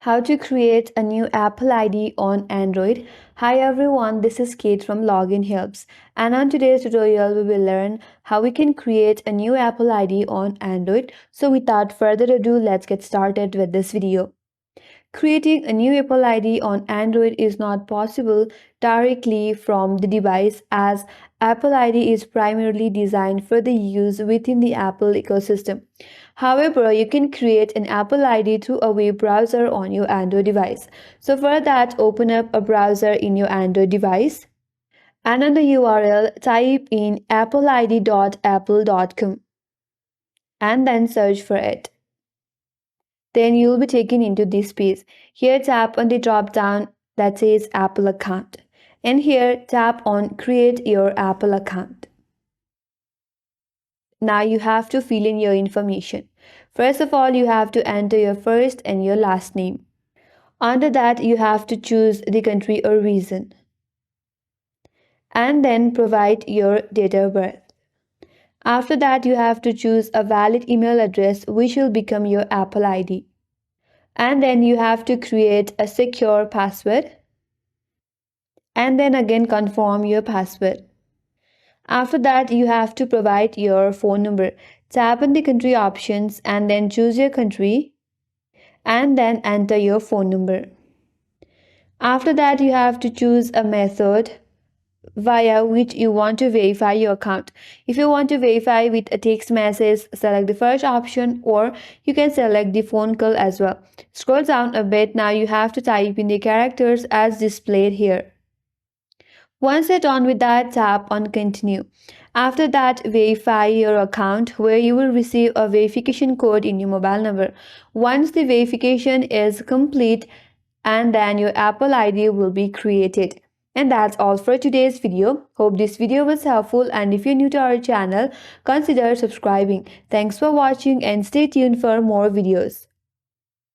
How to create a new Apple ID on Android. Hi everyone, this is Kate from Login Helps, and on today's tutorial we will learn how we can create a new Apple ID on Android. So without further ado, let's get started with this video. Creating a new Apple ID on Android is not possible directly from the device, as Apple ID is primarily designed for the use within the Apple ecosystem. However, you can create an Apple ID through a web browser on your Android device. So for that, open up a browser in your Android device, and on the URL type in appleid.apple.com and then search for it. Then you'll be taken into this page. Here tap on the drop down that says Apple account, and here tap on create your Apple account. Now you have to fill in your information. First of all, you have to enter your first and your last name. Under that, you have to choose the country or region, and then provide your date of birth. After that, you have to choose a valid email address which will become your Apple ID. And then you have to create a secure password, and then again confirm your password. After that, you have to provide your phone number. Tap on the country options and then choose your country and then enter your phone number. After that, you have to choose a method via which you want to verify your account. If you want to verify with a text message, select the first option, or you can select the phone call as well. Scroll down a bit. Now you have to type in the characters as displayed here. Once you're done with that, tap on continue. After that, verify your account, where you will receive a verification code in your mobile number. Once the verification is complete, and then your Apple ID will be created. And that's all for today's video. Hope this video was helpful, and if you're new to our channel, consider subscribing. Thanks for watching and stay tuned for more videos.